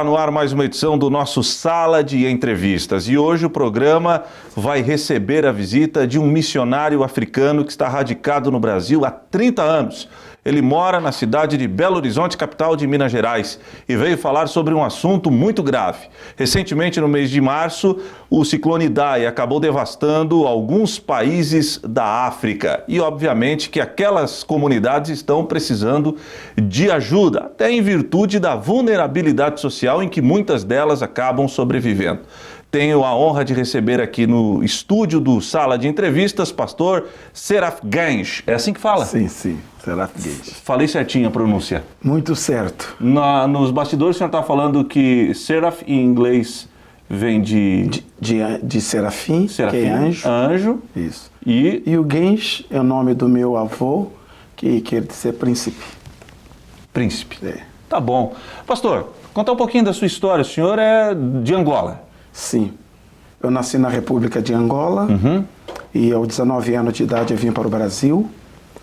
Está no ar mais uma edição do nosso Sala de Entrevistas e hoje o programa vai receber a visita de um missionário africano que está radicado no Brasil há 30 anos. Ele mora na cidade de Belo Horizonte, capital de Minas Gerais, e veio falar sobre um assunto muito grave. Recentemente, no mês de março, o ciclone Idai acabou devastando alguns países da África. E, obviamente, que aquelas comunidades estão precisando de ajuda, até em virtude da vulnerabilidade social em que muitas delas acabam sobrevivendo. Tenho a honra de receber aqui no estúdio do Sala de Entrevistas, pastor Seraf Gange. É assim que fala? Sim, Seraf Gange. Falei certinho a pronúncia. Muito certo. Nos bastidores o senhor está falando que Seraf em inglês vem de serafim, que é anjo. Anjo. Isso. E o Gange é o nome do meu avô, que quer dizer príncipe. Príncipe. É. Tá bom. Pastor, conta um pouquinho da sua história. O senhor é de Angola. Sim. Eu nasci na República de Angola e aos 19 anos de idade eu vim para o Brasil,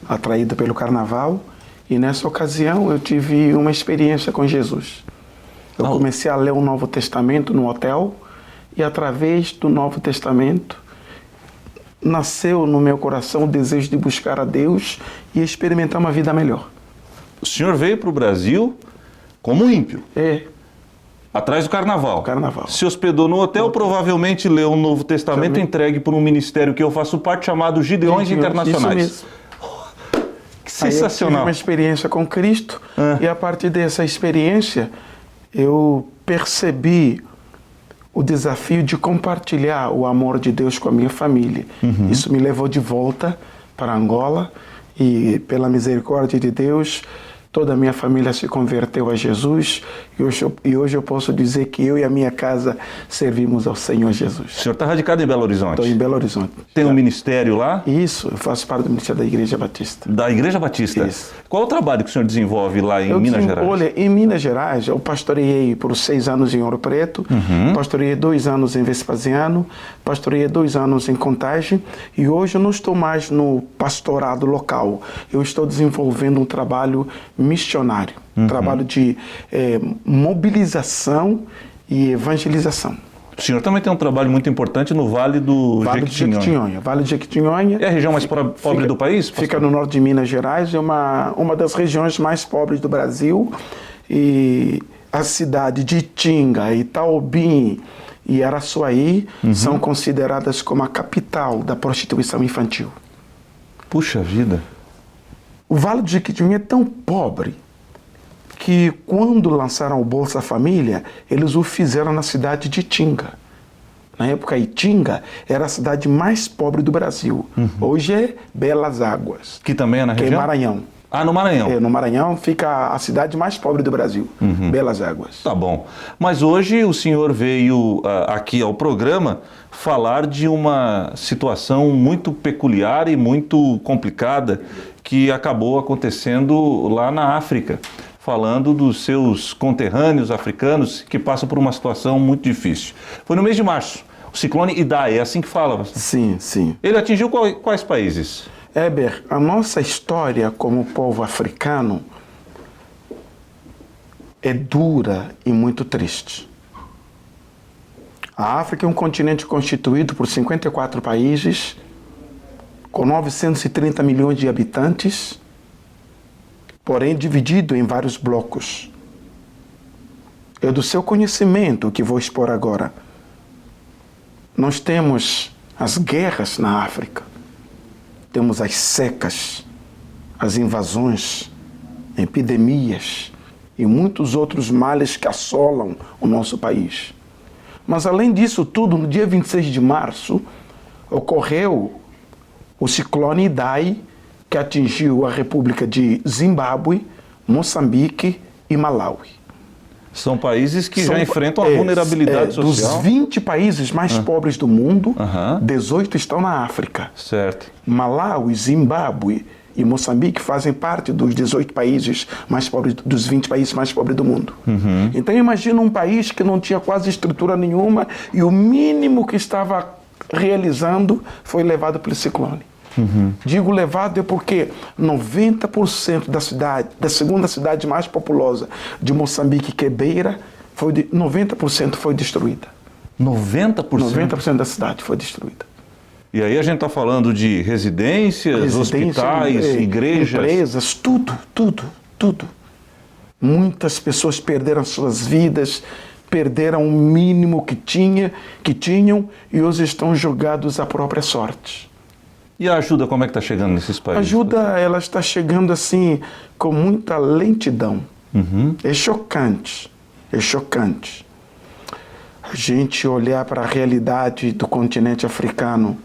atraído pelo carnaval, e nessa ocasião eu tive uma experiência com Jesus. Eu comecei a ler o Novo Testamento no hotel e através do Novo Testamento nasceu no meu coração o desejo de buscar a Deus e experimentar uma vida melhor. O senhor veio para o Brasil como ímpio? É. Atrás do carnaval. Carnaval. Se hospedou no hotel, provavelmente leu o Novo Testamento entregue por um ministério que eu faço parte chamado Gideões Internacionais. Isso mesmo. Que sensacional. Aí eu tive uma experiência com Cristo e a partir dessa experiência eu percebi o desafio de compartilhar o amor de Deus com a minha família. Isso me levou de volta para Angola e pela misericórdia de Deus toda a minha família se converteu a Jesus e hoje eu posso dizer que eu e a minha casa servimos ao Senhor Jesus. O senhor está radicado em Belo Horizonte? Estou em Belo Horizonte. Tem um ministério lá? Isso, eu faço parte do ministério da Igreja Batista. Da Igreja Batista? Isso. Qual o trabalho que o senhor desenvolve lá em Minas Gerais? Olha, em Minas Gerais eu pastoreei por 6 anos em Ouro Preto, pastoreei 2 anos em Vespasiano, pastoreei 2 anos em Contagem e hoje eu não estou mais no pastorado local. Eu estou desenvolvendo um trabalho missionário, trabalho de mobilização e evangelização. O senhor também tem um trabalho muito importante no Vale do Jequitinhonha. Vale do Jequitinhonha. É a região mais pobre do país? Pastor? Fica no norte de Minas Gerais, é uma das regiões mais pobres do Brasil. E a cidade de Itinga, Itaobim e Araçuaí são consideradas como a capital da prostituição infantil. Puxa vida! O Vale do Jequitinhonha é tão pobre que quando lançaram o Bolsa Família, eles o fizeram na cidade de Itinga. Na época, Itinga era a cidade mais pobre do Brasil. Hoje é Belas Águas. Que também é na região? Que é Maranhão. Ah, no Maranhão. No Maranhão fica a cidade mais pobre do Brasil, Belas Águas. Tá bom. Mas hoje o senhor veio aqui ao programa falar de uma situação muito peculiar e muito complicada que acabou acontecendo lá na África, falando dos seus conterrâneos africanos que passam por uma situação muito difícil. Foi no mês de março, o ciclone Idai, é assim que fala? Sim, sim. Ele atingiu quais países? Heber, a nossa história como povo africano é dura e muito triste. A África é um continente constituído por 54 países, com 930 milhões de habitantes, porém dividido em vários blocos. É do seu conhecimento que vou expor agora. Nós temos as guerras na África, temos as secas, as invasões, epidemias e muitos outros males que assolam o nosso país. Mas além disso tudo, no dia 26 de março, ocorreu o ciclone Idai, que atingiu a República de Zimbábue, Moçambique e Malawi. São países que já enfrentam a vulnerabilidade social. Dos 20 países mais pobres do mundo, 18 estão na África. Certo. Malawi, Zimbábue e Moçambique fazem parte dos 18 países mais pobres, dos 20 países mais pobres do mundo. Então imagina um país que não tinha quase estrutura nenhuma e o mínimo que estava realizando foi levado pelo ciclone. Digo levado é porque 90% da cidade, da segunda cidade mais populosa de Moçambique, que é Beira, 90% foi destruída. 90%? 90% da cidade foi destruída. E aí a gente está falando de residências, hospitais, igrejas... Empresas, tudo. Muitas pessoas perderam suas vidas, perderam o mínimo que tinham e hoje estão jogados à própria sorte. E a ajuda, como é que está chegando nesses países? A ajuda, ela está chegando assim, com muita lentidão. É chocante. A gente olhar para a realidade do continente africano,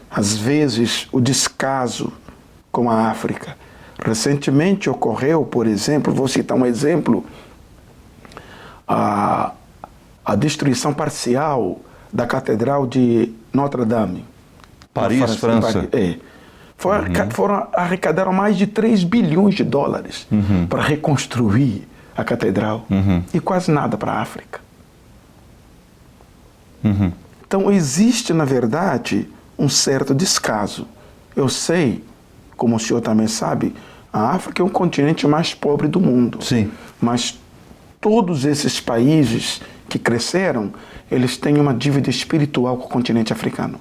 às vezes o descaso com a África. Recentemente ocorreu, por exemplo, vou citar um exemplo, a destruição parcial da Catedral de Notre-Dame. Paris, França. Arrecadaram mais de 3 bilhões de dólares para reconstruir a catedral e quase nada para a África. Então existe, na verdade, um certo descaso. Eu sei, como o senhor também sabe, a África é o continente mais pobre do mundo. Sim. Mas todos esses países que cresceram, eles têm uma dívida espiritual com o continente africano.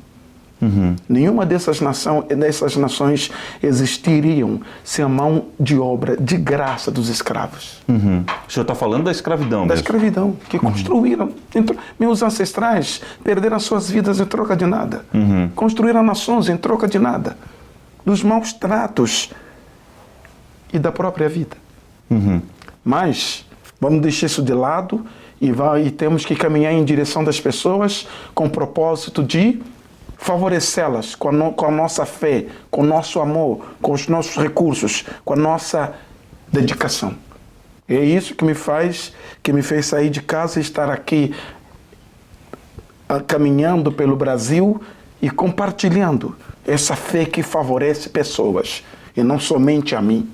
Nenhuma dessas nações existiriam sem a mão de obra de graça dos escravos. O senhor está falando da escravidão Da mesmo? escravidão, que construíram. Meus ancestrais perderam suas vidas em troca de nada. Construíram nações em troca de nada. Dos maus tratos e da própria vida. Mas vamos deixar isso de lado e temos que caminhar em direção das pessoas com o propósito de favorecê-las com a nossa fé, com o nosso amor, com os nossos recursos, com a nossa dedicação. É isso que me fez sair de casa e estar aqui caminhando pelo Brasil e compartilhando essa fé que favorece pessoas e não somente a mim.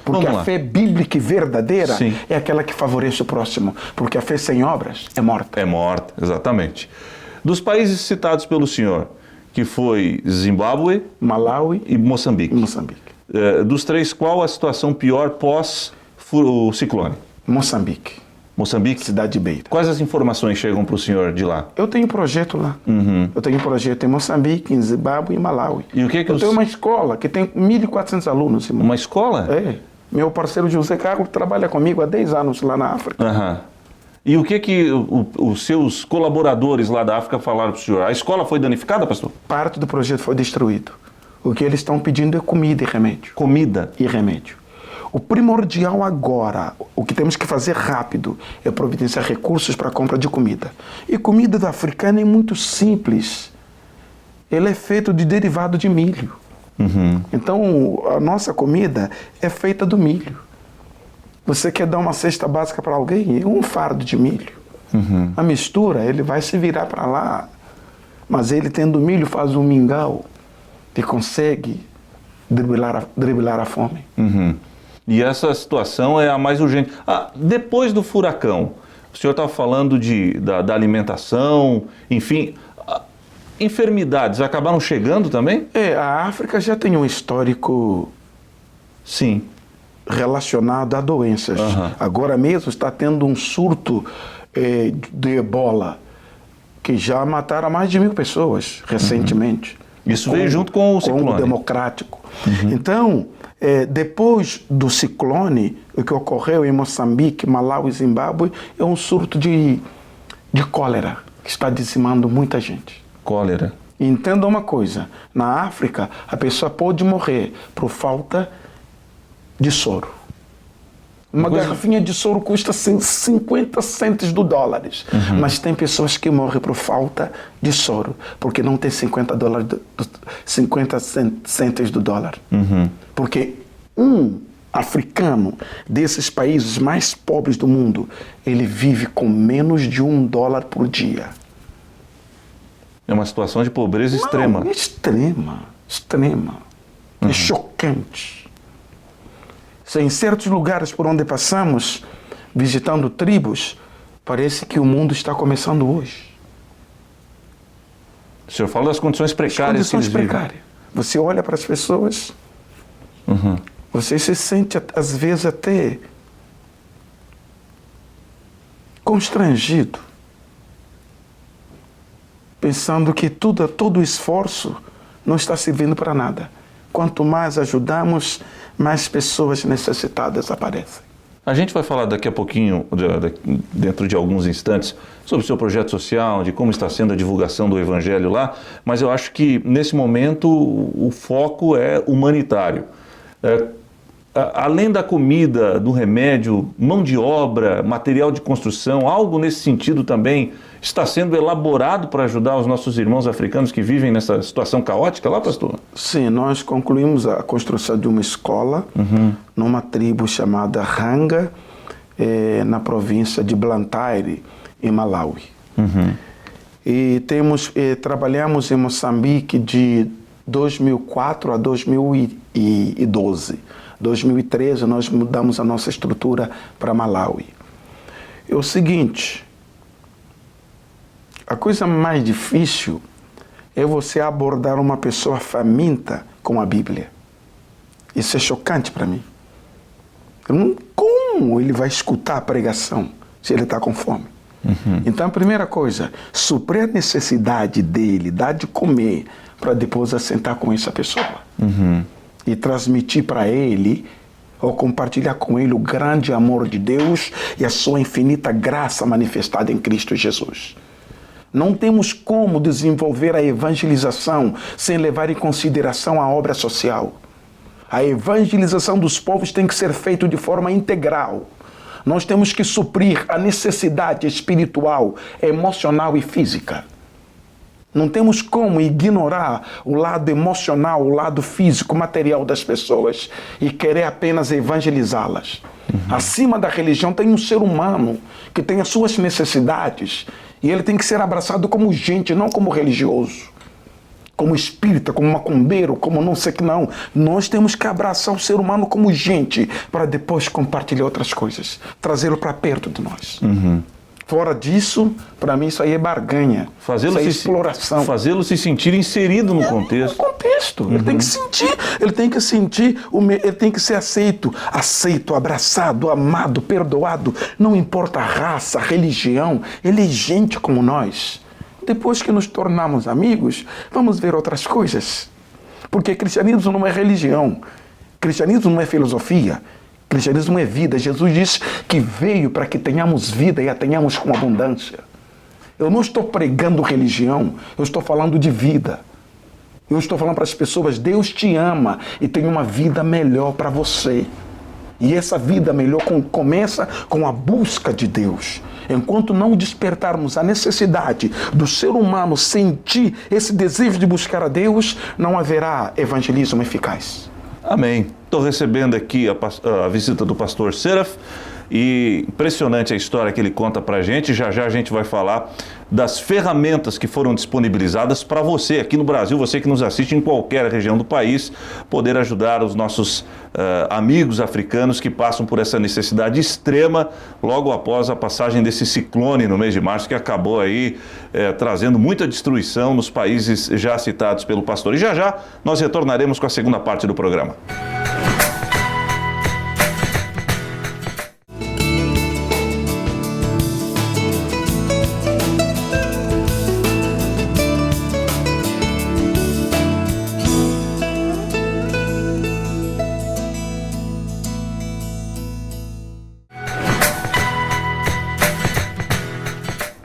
Porque a fé bíblica e verdadeira é aquela que favorece o próximo. Porque a fé sem obras é morta. É morta, exatamente. Dos países citados pelo senhor, que foi Zimbábue, Malawi e Moçambique. Dos três, qual a situação pior pós o ciclone? Moçambique. Moçambique? Cidade de Beira. Quais as informações chegam para o senhor de lá? Eu tenho projeto lá. Eu tenho projeto em Moçambique, em Zimbábue e em Malawi. E o que eu tenho uma escola que tem 1.400 alunos. Irmão. Uma escola? É. Meu parceiro José Carlos trabalha comigo há 10 anos lá na África. E o que os seus colaboradores lá da África falaram para o senhor? A escola foi danificada, pastor? Parte do projeto foi destruído. O que eles estão pedindo é comida e remédio. Comida? E remédio. O primordial agora, o que temos que fazer rápido, é providenciar recursos para a compra de comida. E comida do africano é muito simples. Ele é feito de derivado de milho. Então, a nossa comida é feita do milho. Você quer dar uma cesta básica para alguém? É um fardo de milho. A mistura, ele vai se virar para lá. Mas ele, tendo milho, faz um mingau e consegue driblar a fome. E essa situação é a mais urgente. Depois do furacão, o senhor estava falando da alimentação, enfim, enfermidades acabaram chegando também? A África já tem um histórico relacionado a doenças. Agora mesmo está tendo um surto de ebola, que já mataram mais de 1.000 pessoas recentemente. Isso veio junto com o ciclone. Congo Democrático. Então, depois do ciclone, o que ocorreu em Moçambique, Malawi e Zimbábue, é um surto de cólera, que está dizimando muita gente. Cólera. Entenda uma coisa, na África, a pessoa pode morrer por falta de soro. Uma garrafinha de soro custa 50 cêntimos de dólares. Mas tem pessoas que morrem por falta de soro, porque não tem 50 cêntimos do dólar. Porque um africano desses países mais pobres do mundo, ele vive com menos de $1 por dia. É uma situação de pobreza extrema. Extrema. É chocante. Em certos lugares por onde passamos, visitando tribos, parece que o mundo está começando hoje. O senhor fala das condições precárias. As condições precárias. Você olha para as pessoas, você se sente, às vezes, até constrangido, pensando que todo o esforço não está servindo para nada. Quanto mais ajudamos, mais pessoas necessitadas aparecem. A gente vai falar daqui a pouquinho, dentro de alguns instantes, sobre o seu projeto social, de como está sendo a divulgação do Evangelho lá, mas eu acho que, nesse momento, o foco é humanitário. Além da comida, do remédio, mão de obra, material de construção, algo nesse sentido também está sendo elaborado para ajudar os nossos irmãos africanos que vivem nessa situação caótica lá, pastor? Sim, nós concluímos a construção de uma escola numa tribo chamada Ranga, na província de Blantyre, em Malawi. E trabalhamos em Moçambique de 2004 a 2012. 2013 nós mudamos a nossa estrutura para Malawi. É o seguinte, a coisa mais difícil é você abordar uma pessoa faminta com a Bíblia. Isso é chocante para mim. Como ele vai escutar a pregação se ele está com fome? Então, a primeira coisa, suprir a necessidade dele, dar de comer, para depois assentar com essa pessoa. E transmitir para ele, ou compartilhar com ele o grande amor de Deus e a sua infinita graça manifestada em Cristo Jesus. Não temos como desenvolver a evangelização sem levar em consideração a obra social. A evangelização dos povos tem que ser feita de forma integral. Nós temos que suprir a necessidade espiritual, emocional e física. Não temos como ignorar o lado emocional, o lado físico, material das pessoas e querer apenas evangelizá-las. Acima da religião tem um ser humano que tem as suas necessidades e ele tem que ser abraçado como gente, não como religioso, como espírita, como macumbeiro, como não sei que não. Nós temos que abraçar o ser humano como gente para depois compartilhar outras coisas, trazê-lo para perto de nós. Fora disso, para mim isso aí é barganha, isso aí é exploração. Fazê-lo se sentir inserido no contexto. No contexto. Ele tem que sentir, ele tem que ser aceito, abraçado, amado, perdoado. Não importa a raça, a religião, ele é gente como nós. Depois que nos tornamos amigos, vamos ver outras coisas. Porque cristianismo não é religião, cristianismo não é filosofia. Cristianismo é vida. Jesus disse que veio para que tenhamos vida e a tenhamos com abundância. Eu não estou pregando religião, eu estou falando de vida. Eu estou falando para as pessoas, Deus te ama e tem uma vida melhor para você. E essa vida melhor começa com a busca de Deus. Enquanto não despertarmos a necessidade do ser humano sentir esse desejo de buscar a Deus, não haverá evangelismo eficaz. Amém. Estou recebendo aqui a visita do pastor Seraf e impressionante a história que ele conta para a gente. Já já a gente vai falar das ferramentas que foram disponibilizadas para você aqui no Brasil, você que nos assiste em qualquer região do país, poder ajudar os nossos amigos africanos que passam por essa necessidade extrema logo após a passagem desse ciclone no mês de março, que acabou aí trazendo muita destruição nos países já citados pelo pastor. E já já nós retornaremos com a segunda parte do programa.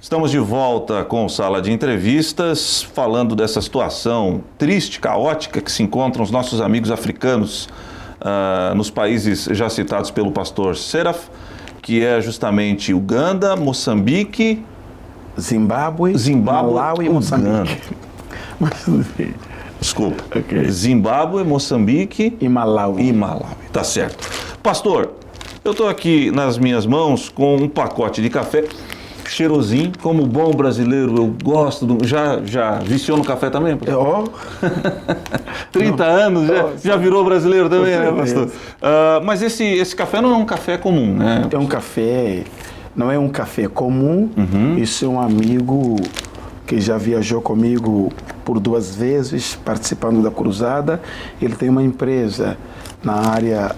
Estamos de volta com Sala de Entrevistas, falando dessa situação triste, caótica, que se encontram os nossos amigos africanos nos países já citados pelo pastor Seraf, que é justamente Uganda, Moçambique, Zimbábue, Malawi e Moçambique. Desculpa. Okay. Zimbábue, Moçambique e Malawi. Tá certo. Pastor, eu estou aqui nas minhas mãos com um pacote de café cheirosinho, como bom brasileiro, eu gosto do... Já viciou no café também? 30 anos, já virou brasileiro também, né, pastor? Mas esse café não é um café comum, né? Não é um café comum. Isso é um amigo que já viajou comigo por 2 vezes, participando da cruzada. Ele tem uma empresa na área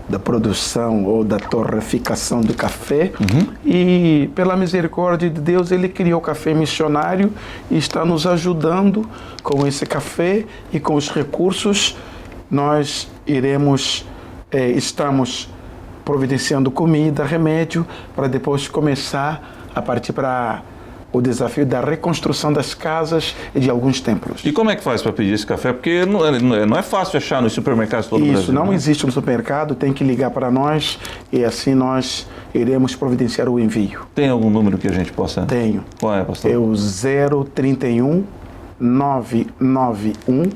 da produção ou da torreficação do café. E pela misericórdia de Deus, ele criou o café missionário e está nos ajudando com esse café e com os recursos. Nós estamos providenciando comida, remédio, para depois começar a partir para o desafio da reconstrução das casas e de alguns templos. E como é que faz para pedir esse café? Porque não é fácil achar nos supermercados todo o Brasil. Isso, não existe no supermercado, tem que ligar para nós e assim nós iremos providenciar o envio. Tem algum número que a gente possa... Tenho. Qual é, pastor? É o 031 991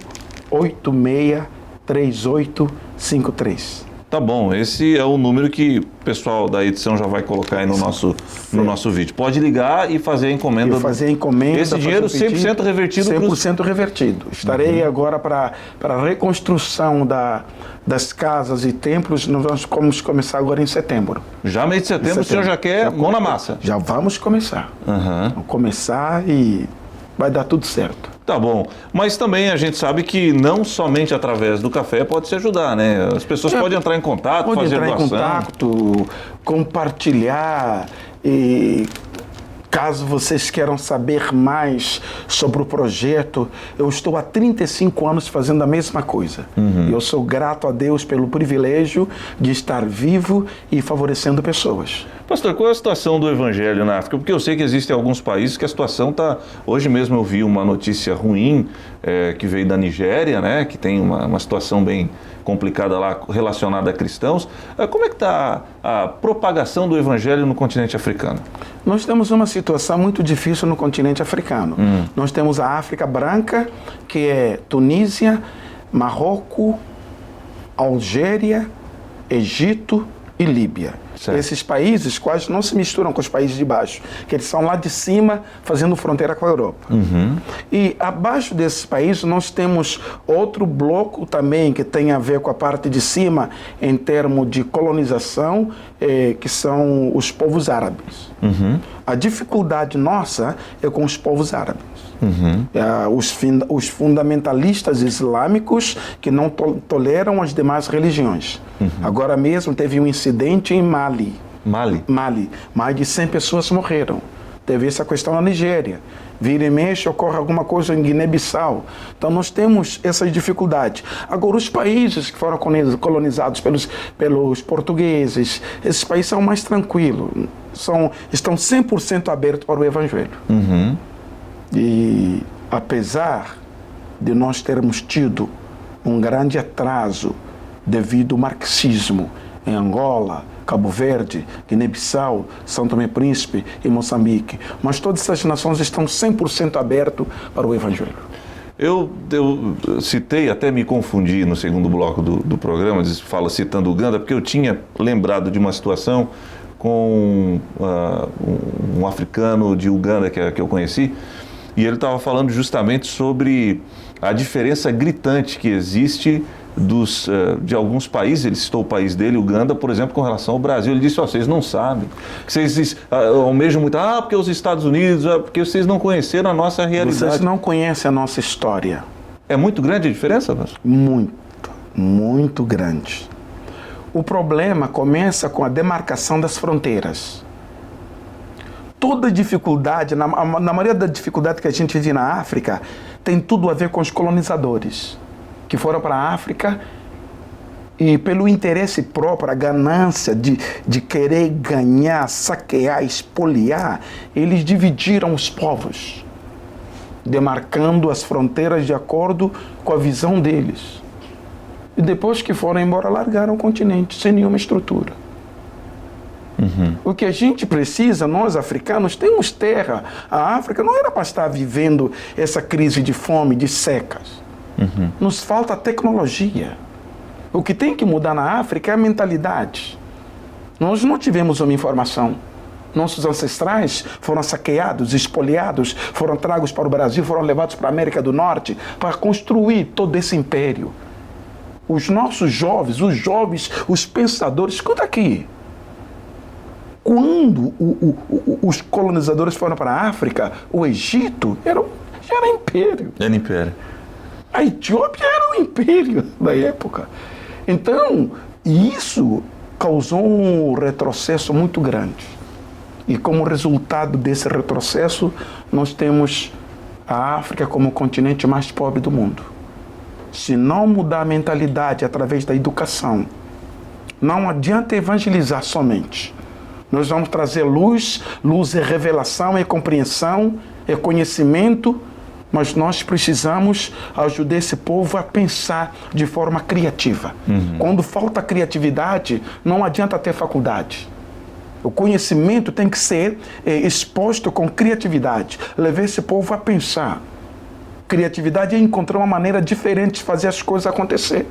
863853. Tá bom, esse é o número que o pessoal da edição já vai colocar aí no nosso vídeo. Pode ligar e fazer a encomenda. Esse dinheiro 100% revertido. 100% revertido. Estarei agora para a reconstrução das casas e templos. Nós vamos começar agora em setembro. Já mês de setembro, o senhor já quer mão na massa? Já vamos começar. Vamos começar e vai dar tudo certo. Tá bom, mas também a gente sabe que não somente através do café pode se ajudar, né? As pessoas podem entrar em contato, fazer doação. Pode entrar em contato, compartilhar e... Caso vocês queiram saber mais sobre o projeto, eu estou há 35 anos fazendo a mesma coisa. Eu sou grato a Deus pelo privilégio de estar vivo e favorecendo pessoas. Pastor, qual é a situação do evangelho na África? Porque eu sei que existem alguns países que a situação está... Hoje mesmo eu vi uma notícia ruim que veio da Nigéria, né? Que tem uma situação bem complicada lá relacionada a cristãos. Como é que está a propagação do evangelho no continente africano? Nós temos uma situação muito difícil no continente africano. Nós temos a África Branca, que é Tunísia, Marrocos, Algéria, Egito e Líbia. Certo. Esses países quase não se misturam com os países de baixo, que eles são lá de cima, fazendo fronteira com a Europa. E abaixo desses países nós temos outro bloco também que tem a ver com a parte de cima em termos de colonização, que são os povos árabes. A dificuldade nossa é com os povos árabes. Os fundamentalistas islâmicos que não toleram as demais religiões. Agora mesmo teve um incidente em Mali. Mais de 100 pessoas morreram. Teve essa questão na Nigéria. Vira e mexe, ocorre alguma coisa em Guiné-Bissau. Então nós temos essas dificuldades. Agora, os países que foram colonizados pelos portugueses, esses países são mais tranquilos. Estão 100% abertos para o Evangelho. E apesar de nós termos tido um grande atraso devido ao marxismo em Angola, Cabo Verde, Guiné-Bissau, São Tomé e Príncipe e Moçambique, mas todas essas nações estão 100% abertas para o Evangelho. Eu citei, até me confundi no segundo bloco do programa, citando Uganda, porque eu tinha lembrado de uma situação com um africano de Uganda que eu conheci, e ele estava falando justamente sobre a diferença gritante que existe de alguns países. Ele citou o país dele, Uganda, por exemplo, com relação ao Brasil. Ele disse: vocês não sabem, vocês almejam muito, porque os Estados Unidos, porque vocês não conheceram a nossa realidade. Vocês não conhecem a nossa história. É muito grande a diferença, pastor? Muito grande. O problema começa com a demarcação das fronteiras. Toda dificuldade, na maioria da dificuldade que a gente vive na África, tem tudo a ver com os colonizadores que foram para a África e pelo interesse próprio, a ganância de querer ganhar, saquear, espoliar, eles dividiram os povos, demarcando as fronteiras de acordo com a visão deles. E depois que foram embora, largaram o continente sem nenhuma estrutura. O que a gente precisa, nós africanos, temos terra. A África não era para estar vivendo essa crise de fome, de secas. Nos falta tecnologia. O que tem que mudar na África é a mentalidade. Nós não tivemos uma informação. Nossos ancestrais foram saqueados, espoliados, foram tragos para o Brasil, foram levados para a América do Norte para construir todo esse império. Os nossos jovens, os pensadores, escuta aqui. Quando os colonizadores foram para a África, o Egito já era império. Era império. A Etiópia era o império da época. Então, E isso causou um retrocesso muito grande. E como resultado desse retrocesso, nós temos a África como o continente mais pobre do mundo. Se não mudar a mentalidade através da educação, não adianta evangelizar somente. Nós vamos trazer luz, luz é revelação, é compreensão, é conhecimento, mas nós precisamos ajudar esse povo a pensar de forma criativa. Quando falta criatividade, não adianta ter faculdade. O conhecimento tem que ser exposto com criatividade, levar esse povo a pensar. Criatividade é encontrar uma maneira diferente de fazer as coisas acontecer.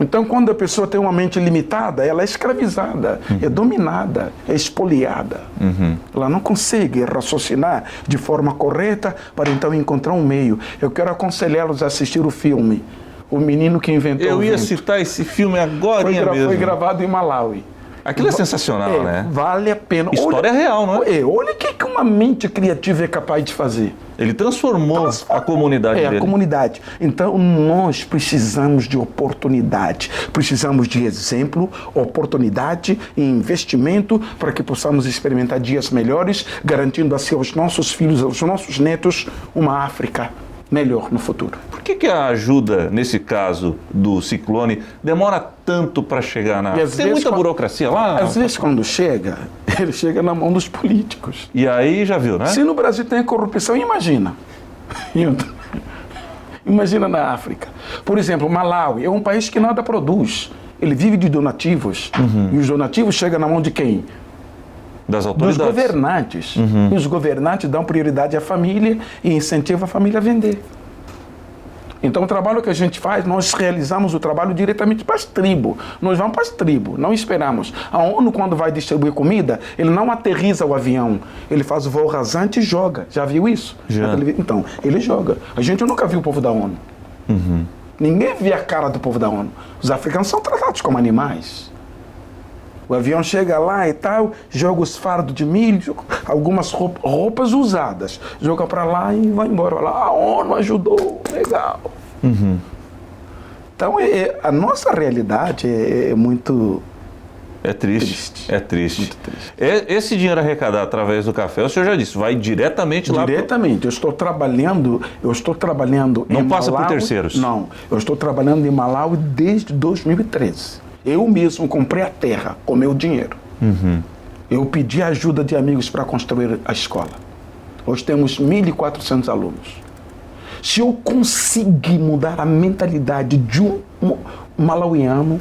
Então, quando a pessoa tem uma mente limitada, ela é escravizada, é dominada, é expoliada. Ela não consegue raciocinar de forma correta para então encontrar um meio. Eu quero aconselhá-los a assistir o filme O Menino que Inventou o Eu ia Vento. citar esse filme agora mesmo. Foi gravado em Malawi. Aquilo é sensacional, né? Vale a pena. História real, não é? Olha o que uma mente criativa é capaz de fazer. Ele transformou a comunidade dele. A comunidade. Então, nós precisamos de oportunidade. Precisamos de exemplo, oportunidade e investimento para que possamos experimentar dias melhores, garantindo assim aos nossos filhos, aos nossos netos, uma África melhor no futuro. Por que a ajuda, nesse caso do ciclone, demora tanto para chegar na... Tem muita burocracia lá? Às vezes, quando chega, ele chega na mão dos políticos. E aí já viu, né? Se no Brasil tem corrupção, imagina. Imagina na África. Por exemplo, Malawi é um país que nada produz. Ele vive de donativos. E os donativos chegam na mão de quem? Das autoridades. Dos governantes. E os governantes dão prioridade à família e incentivam a família a vender. Então, o trabalho que a gente faz, nós realizamos o trabalho diretamente para as tribos. Nós vamos para as tribos, não esperamos. A ONU, quando vai distribuir comida, ele não aterriza o avião. Ele faz o voo rasante e joga. Já viu isso? Já. Então, ele joga. A gente nunca viu o povo da ONU. Ninguém vê a cara do povo da ONU. Os africanos são tratados como animais. O avião chega lá e tal, joga os fardos de milho, algumas roupas usadas, joga para lá e vai embora. Lá, a ONU ajudou, legal. Então, a nossa realidade é muito... É triste. É triste. Muito triste. Esse dinheiro arrecadado através do café, o senhor já disse, vai diretamente lá... Diretamente. Eu estou trabalhando Não em passa Malawi, por terceiros? Não. Eu estou trabalhando em Malawi desde 2013. Eu mesmo comprei a terra com meu dinheiro. Eu pedi ajuda de amigos para construir a escola. Hoje temos 1.400 alunos. Se eu conseguir mudar a mentalidade de um malauiano...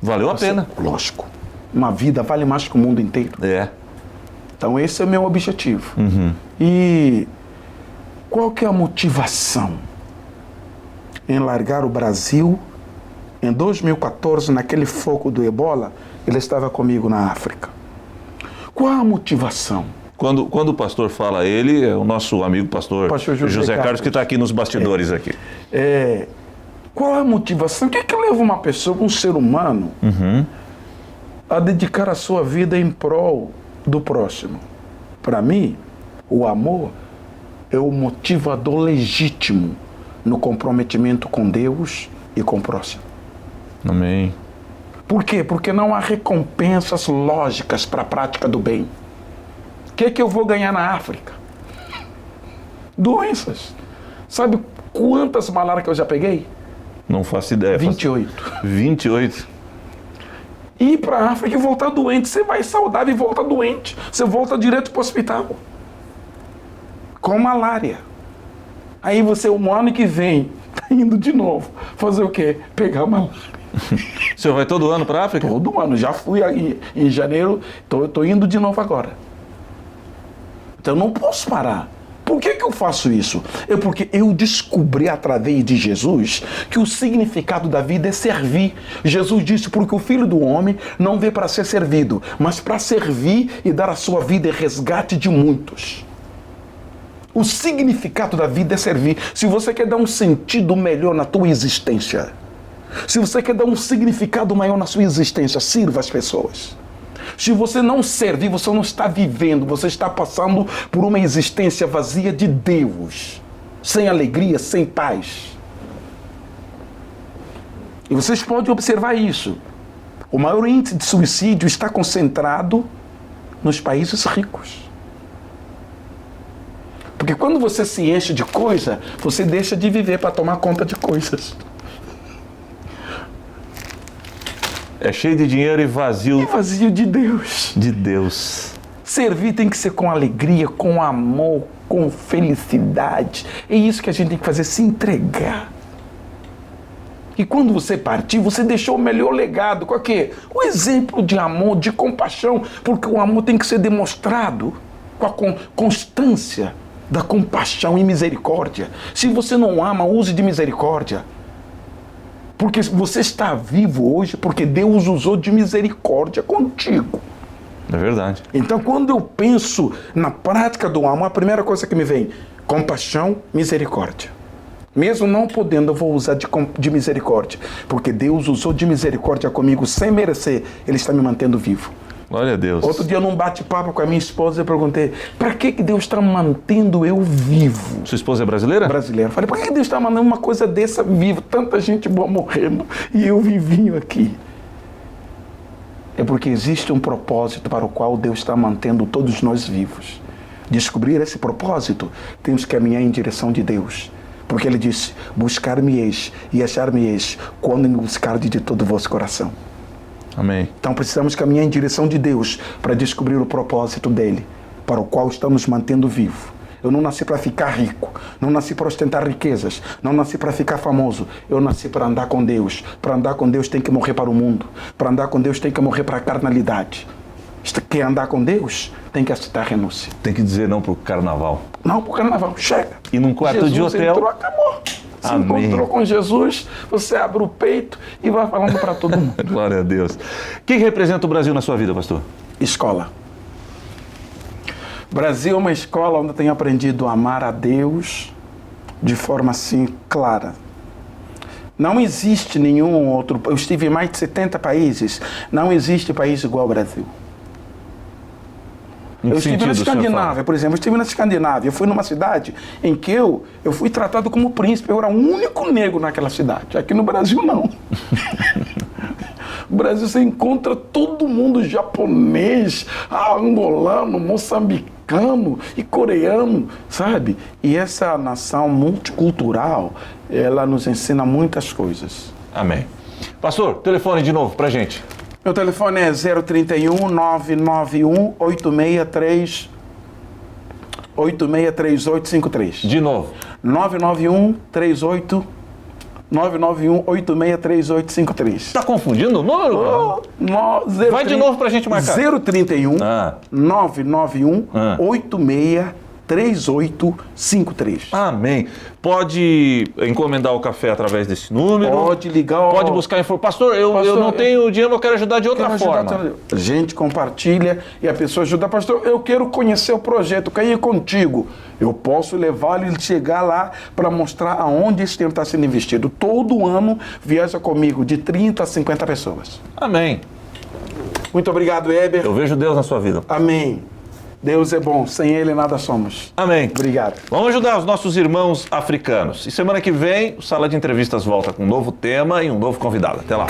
Valeu a pena. Lógico. Uma vida vale mais que o mundo inteiro. É. Então esse é o meu objetivo. E qual que é a motivação em largar o Brasil? Em 2014, naquele foco do Ebola, ele estava comigo na África. Qual a motivação? Quando o pastor fala ele, é o nosso amigo pastor José Carlos, que está aqui nos bastidores aqui. Qual a motivação? O que é que leva uma pessoa, um ser humano, a dedicar a sua vida em prol do próximo? Para mim, o amor é o motivador legítimo no comprometimento com Deus e com o próximo. Amém. Por quê? Porque não há recompensas lógicas para a prática do bem. O que é que eu vou ganhar na África? Doenças. Sabe quantas malárias que eu já peguei? Não faço ideia. 28. 28? Ir para a África e voltar doente. Você vai saudável e volta doente. Você volta direto para o hospital. Com malária. Aí você, um ano que vem, tá indo de novo. Fazer o quê? Pegar malária. O senhor vai todo ano para a África? Todo ano. Já fui aí em janeiro, tô indo de novo agora. Então eu não posso parar. Por que eu faço isso? É porque eu descobri através de Jesus que o significado da vida é servir. Jesus disse, porque o Filho do Homem não veio para ser servido, mas para servir e dar a sua vida em resgate de muitos. O significado da vida é servir. Se você quer dar um sentido melhor na tua existência, se você quer dar um significado maior na sua existência, sirva as pessoas. Se você não servir, você não está vivendo, você está passando por uma existência vazia de Deus, sem alegria, sem paz. E vocês podem observar isso. O maior índice de suicídio está concentrado nos países ricos. Porque quando você se enche de coisa, você deixa de viver para tomar conta de coisas. É cheio de dinheiro e vazio. E vazio de Deus. De Deus. Servir tem que ser com alegria, com amor, com felicidade. É isso que a gente tem que fazer, se entregar. E quando você partir, você deixou o melhor legado. Qual que é? O exemplo de amor, de compaixão, porque o amor tem que ser demonstrado com a constância da compaixão e misericórdia. Se você não ama, use de misericórdia. Porque você está vivo hoje porque Deus usou de misericórdia contigo. É verdade. Então, quando eu penso na prática do amor, a primeira coisa que me vem, compaixão, misericórdia. Mesmo não podendo, eu vou usar de misericórdia. Porque Deus usou de misericórdia comigo sem merecer. Ele está me mantendo vivo. Glória a Deus. Outro dia, num bate-papo com a minha esposa, eu perguntei, para que Deus está mantendo eu vivo? Sua esposa é brasileira? Brasileira. Falei, por que Deus está mandando uma coisa dessa vivo? Tanta gente boa morrendo e eu vivinho aqui. É porque existe um propósito para o qual Deus está mantendo todos nós vivos. Descobrir esse propósito, temos que caminhar em direção de Deus. Porque Ele disse, buscar-me-eis e achar-me-eis quando me buscardes de todo o vosso coração. Amém. Então precisamos caminhar em direção de Deus para descobrir o propósito dEle, para o qual estamos mantendo vivo. Eu não nasci para ficar rico, não nasci para ostentar riquezas, não nasci para ficar famoso. Eu nasci para andar com Deus. Para andar com Deus tem que morrer para o mundo. Para andar com Deus tem que morrer para a carnalidade. Quer andar com Deus, tem que aceitar a renúncia. Tem que dizer não pro carnaval. Não pro carnaval, chega. E num quarto de hotel... Entrou, acabou. Se Amém. encontrou com Jesus, você abre o peito e vai falando para todo mundo. Glória a Deus. O que representa o Brasil na sua vida, pastor? Escola. Brasil é uma escola onde eu tenho aprendido a amar a Deus de forma assim clara. Não existe nenhum outro... Eu estive em mais de 70 países. Não existe país igual ao Brasil. Eu estive na Escandinávia, por exemplo. Eu estive na Escandinávia. Eu fui numa cidade em que eu fui tratado como príncipe. Eu era o único negro naquela cidade. Aqui no Brasil, não. No Brasil, você encontra todo mundo japonês, angolano, moçambicano e coreano, sabe? E essa nação multicultural, ela nos ensina muitas coisas. Amém. Pastor, telefone de novo pra gente. Meu telefone é 031 991 863 863853. De novo. 991 863853. Tá confundindo o número? Vai de novo pra gente marcar. 031 991 863853. Amém. Pode encomendar o café através desse número. Pode ligar. Pode buscar informação. Pastor, eu não tenho dinheiro, eu quero ajudar de outra forma. A gente compartilha e a pessoa ajuda. Pastor, eu quero conhecer o projeto, quero ir contigo. Eu posso levá-lo e chegar lá para mostrar aonde esse tempo está sendo investido. Todo ano viaja comigo de 30 a 50 pessoas. Amém. Muito obrigado, Heber. Eu vejo Deus na sua vida. Amém. Deus é bom, sem Ele nada somos. Amém. Obrigado. Vamos ajudar os nossos irmãos africanos. E semana que vem, o Sala de Entrevistas volta com um novo tema e um novo convidado. Até lá.